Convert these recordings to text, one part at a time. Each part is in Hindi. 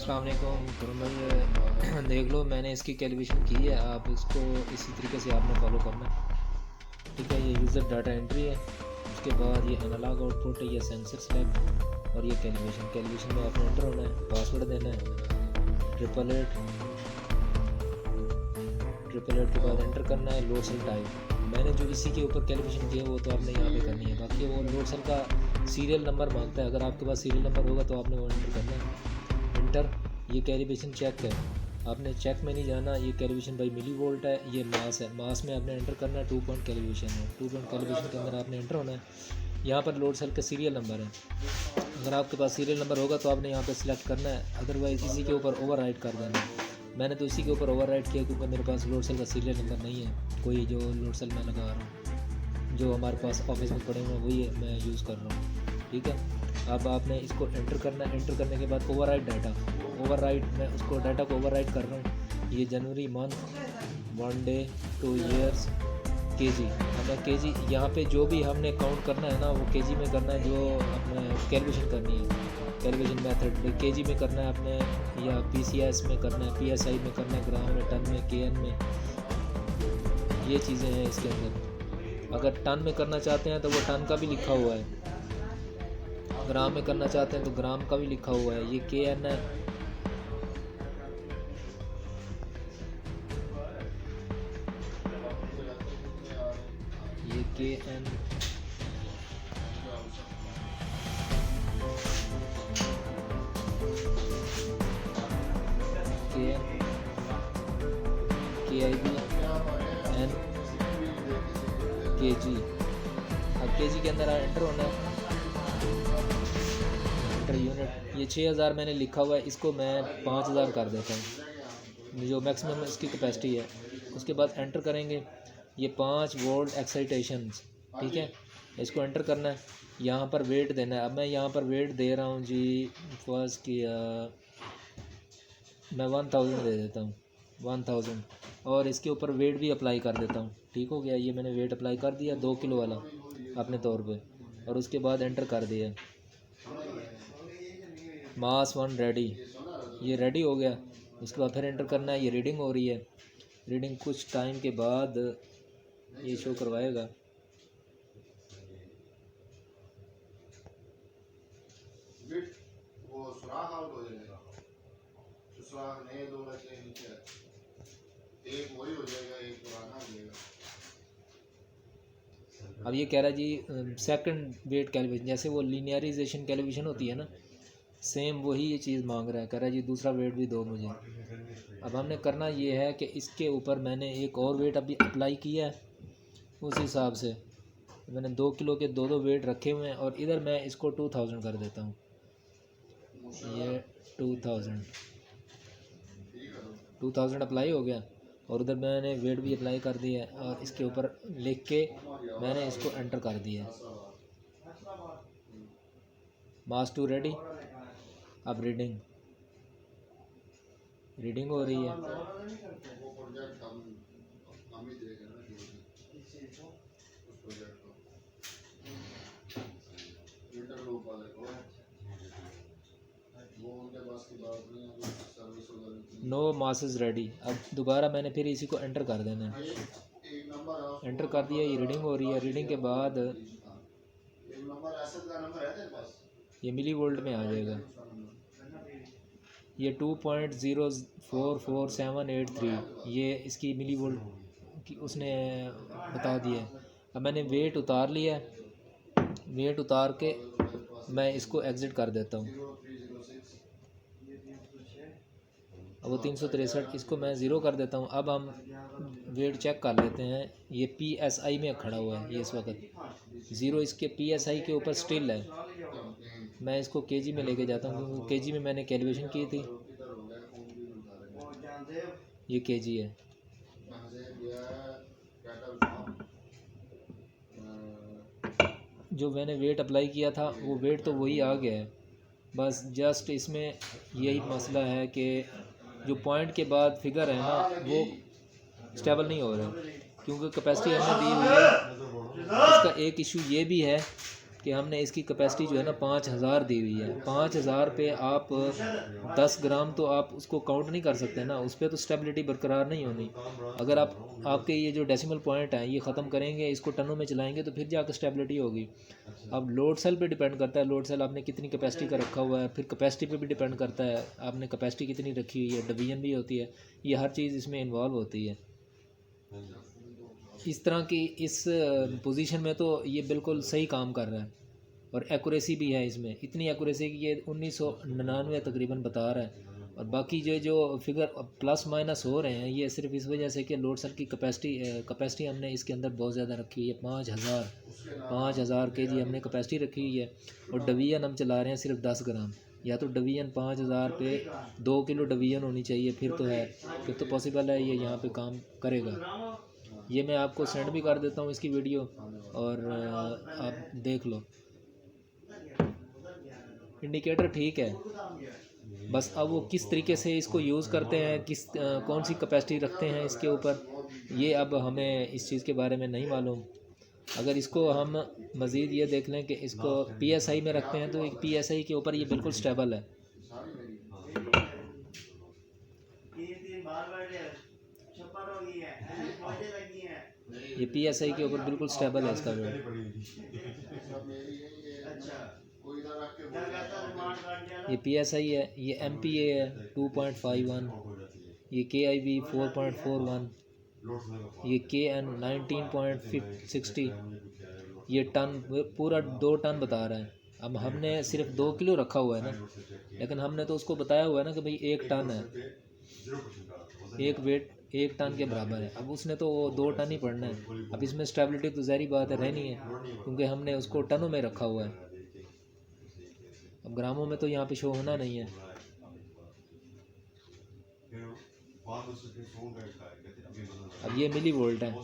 अस्सलाम वालेकुम। देख लो मैंने इसकी कैलिब्रेशन की है, आप इसको इसी तरीके से आपने फॉलो करना है। ठीक है, ये यूज़र डाटा एंट्री है, उसके बाद ये एनालॉग आउटपुट है, ये सेंसर सेलेक्ट और ये कैलिब्रेशन में आपने एंटर होना है, पासवर्ड देना है 888 के बाद एंटर करना है लोड सेल टाइप। मैंने जो इसी के ऊपर कैलिब्रेशन किया वो तो आपने यहाँ पे करनी है। बाकी वो लोड सेल का सीरियल नंबर मांगता है, अगर आपके पास सीरियल नंबर होगा तो आपने वो एंटर करना है। इंटर, ये कैलिब्रेशन चेक है, आपने चेक में नहीं जाना। ये कैलिब्रेशन बाई मिली वोल्ट है, ये मास है, मास में आपने एंटर करना है। 2 पॉइंट कैलिब्रेशन है, 2 पॉइंट कैलिब्रेशन के अंदर आपने एंटर होना है। यहाँ पर लोड सेल का सीरियल नंबर है, अगर आपके पास सीरियल नंबर होगा तो आपने यहाँ पर सिलेक्ट करना है, अदरवाइज़ इसी के ऊपर ओवरराइट कर देना है। मैंने तो इसी के ऊपर ओवरराइट किया क्योंकि मेरे पास लोड सेल का सीरियल नंबर नहीं है, कोई जो लोड सेल मैं लगा रहा हूँ, जो हमारे पास ऑफिस में पड़े हुए हैं वही मैं यूज़ कर रहा हूँ। ठीक है, अब आपने इसको एंटर करना है। एंटर करने के बाद ओवरराइट डाटा, ओवरराइट, मैं उसको डाटा को ओवरराइट कर रहा हूँ। ये जनवरी मंथ, 1 डे, 2 ईयर्स, केजी। हमें केजी यहाँ पे जो भी हमने काउंट करना है ना वो केजी में करना है, जो अपने कैलकुलेशन करनी है, कैलकुलेशन मेथड केजी में करना है आपने, या पीसीएस में करना है, पीएसआई में करना है, ग्राम में, टन में, केएन में, ये चीज़ें हैं इसके अंदर। अगर टन में करना चाहते हैं तो वो टन का भी लिखा हुआ है, ग्राम में करना चाहते हैं तो ग्राम का भी लिखा हुआ है। ये केएन है, ये केएन, केआईबी, एन, केजी। अब केजी के अंदर एंटर होना है, एंटर यूनिट। ये 6000 मैंने लिखा हुआ है, इसको मैं 5000 कर देता हूँ, जो मैक्सिमम इसकी कैपेसिटी है। उसके बाद एंटर करेंगे, ये 5 वोल्ट एक्साइटेशन। ठीक है, इसको एंटर करना है, यहाँ पर वेट देना है। अब मैं यहाँ पर वेट दे रहा हूँ जी, फर्स्ट किया मैं 1000 दे देता हूँ, 1000, और इसके ऊपर वेट भी अप्लाई कर देता हूँ। ठीक हो गया, ये मैंने वेट अप्लाई कर दिया 2 किलो वाला अपने तौर पे, और उसके बाद एंटर कर दिया। मास 1 रेडी, ये रेडी हो गया। उसके बाद फिर एंटर करना है, ये रीडिंग हो रही है, रीडिंग कुछ टाइम के बाद ये शो करवाएगा। अब ये कह रहा है जी सेकंड वेट कैलिब्रेशन, जैसे वो लीनियराइजेशन कैलिब्रेशन होती है ना, सेम वही ये चीज़ मांग रहा है, कह रहा है जी दूसरा वेट भी दो मुझे। अब हमने करना ये है कि इसके ऊपर मैंने एक और वेट अभी अप्लाई किया है, उस हिसाब से मैंने 2 किलो के 2 वेट रखे हुए हैं, और इधर मैं इसको 2000 कर देता हूँ। ये 2000 अप्लाई हो गया, और उधर मैंने वेट भी अप्लाई कर दिया है, और इसके ऊपर लिख के मैंने इसको एंटर कर दिया है। मास 2 रेडी। अब रीडिंग हो रही है, नो मासेस रेडी। अब दोबारा मैंने फिर इसी को एंटर कर देना है, एंटर कर दिया, ये रीडिंग हो रही है। रीडिंग के बाद ये मिली वोल्ट में आ जाएगा, ये 2.044783, ये इसकी मिली वोल्ट की उसने बता दिया। अब मैंने वेट उतार लिया है, वेट उतार के मैं इसको एग्ज़िट कर देता हूँ। अब वो 363, इसको मैं ज़ीरो कर देता हूँ। अब हम वेट चेक कर लेते हैं, ये पीएसआई में खड़ा हुआ है, ये इस वक्त 0 इसके पीएसआई के ऊपर स्टिल है। मैं इसको केजी में लेके जाता हूँ क्योंकि केजी में मैंने कैलकुलेशन की थी, ये केजी है। जो मैंने वेट अप्लाई किया था वो वेट तो वही आ गया है, बस जस्ट इसमें यही मसला है कि जो पॉइंट के बाद फिगर है ना वो स्टेबल नहीं हो रहा, क्योंकि कैपेसिटी हमने दी हुई है। इसका एक इशू ये भी है कि हमने इसकी कैपेसिटी जो है ना 5000 दी हुई है। 5000 पे आप 10 ग्राम तो आप उसको काउंट नहीं कर सकते ना, उस पर तो स्टेबिलिटी बरकरार नहीं होनी। अगर आप आपके ये जो डेसिमल पॉइंट हैं ये ख़त्म करेंगे, इसको टनों में चलाएंगे तो फिर जाकर स्टेबिलिटी होगी। अब लोड सेल पे डिपेंड करता है, लोड सेल आपने कितनी कैपेसिटी का रखा हुआ है, फिर कैपेसिटी पे भी डिपेंड करता है आपने कैपेसिटी कितनी रखी हुई है, डिवीजन भी होती है, ये हर चीज़ इसमें इन्वॉल्व होती है। इस तरह की इस पोजीशन में तो ये बिल्कुल सही काम कर रहा है और एक्यूरेसी भी है इसमें, इतनी एक्यूरेसी कि ये 1999 तकरीबन बता रहा है। और बाकी जो फिगर प्लस माइनस हो रहे हैं ये सिर्फ इस वजह से कि लोड सेल की कैपेसिटी हमने इसके अंदर बहुत ज़्यादा रखी है। 5000 kg हमने कैपेसिटी रखी हुई है और डिवीजन हम चला रहे हैं सिर्फ 10 ग्राम। या तो डिवीजन 5000 पे 2 किलो डिवीजन होनी चाहिए, फिर तो है, फिर तो पॉसिबल है ये यहाँ पे काम करेगा। ये मैं आपको सेंड भी कर देता हूँ इसकी वीडियो और आप देख लो। इंडिकेटर ठीक है, बस अब वो किस तरीके से इसको यूज़ करते हैं, कौन सी कैपेसिटी रखते हैं इसके ऊपर, ये अब हमें इस चीज़ के बारे में नहीं मालूम। अगर इसको हम मज़ीद ये देख लें कि इसको PSI में रखते हैं तो एक PSI के ऊपर ये बिल्कुल स्टेबल है। ये PSI के ऊपर बिल्कुल स्टेबल है इसका वेट। ये PSI है, ये MPa है 2.51, ये KIV 4.41, ये KN 19.60, ये टन पूरा 2 टन बता रहा है। अब हमने सिर्फ 2 किलो रखा हुआ है ना, लेकिन हमने तो उसको बताया हुआ है ना कि भाई 1 टन है, एक वेट 1 टन के बराबर है। अब उसने तो वो 2 टन ही पड़ना है। अब इसमें स्टेबिलिटी तो ज़ाहिर बात है रहनी है, क्योंकि हमने उसको टनों में रखा हुआ है। अब ग्रामों में तो यहाँ पे शो होना नहीं है। अब ये मिली वोल्ट है,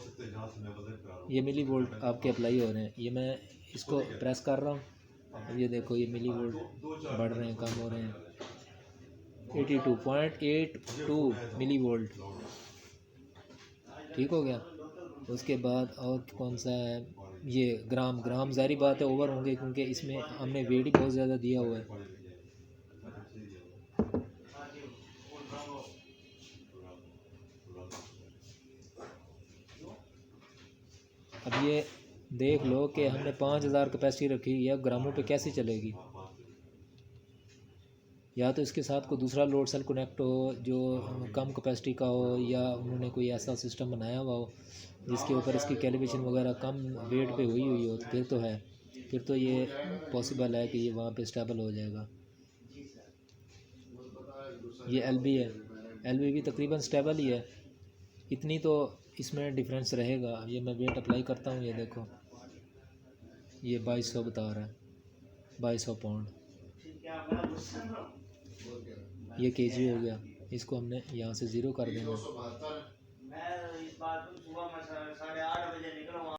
ये मिली वोल्ट आपके अप्लाई हो रहे हैं। ये मैं इसको प्रेस कर रहा हूँ, अब ये देखो ये मिली वोल्ट बढ़ रहे हैं, कम हो रहे हैं। 82.82 मिली वोल्ट, ठीक हो गया। उसके बाद और कौन सा है, ये ग्राम ज़ाहिर बात है ओवर होंगे, क्योंकि इसमें हमने वेट ही बहुत ज़्यादा दिया हुआ है। अब ये देख लो कि हमने 5000 कैपेसिटी रखी हुई है, ग्रामों पे कैसे चलेगी। या तो इसके साथ कोई दूसरा लोड सेल कनेक्ट हो जो कम कैपेसिटी का हो, या उन्होंने कोई ऐसा सिस्टम बनाया हुआ हो जिसके ऊपर इसकी कैलिब्रेशन वगैरह कम वेट पे हुई हो, तो फिर तो है, फिर तो ये पॉसिबल है कि ये वहाँ पे स्टेबल हो जाएगा। ये LB है, LB भी तकरीबन स्टेबल ही है, इतनी तो इसमें डिफरेंस रहेगा। ये मैं वेट अप्लाई करता हूँ, ये देखो ये 2200 बता रहा है, 2200 पाउंड। ये kg हो गया, इसको हमने यहाँ से 0 कर देना।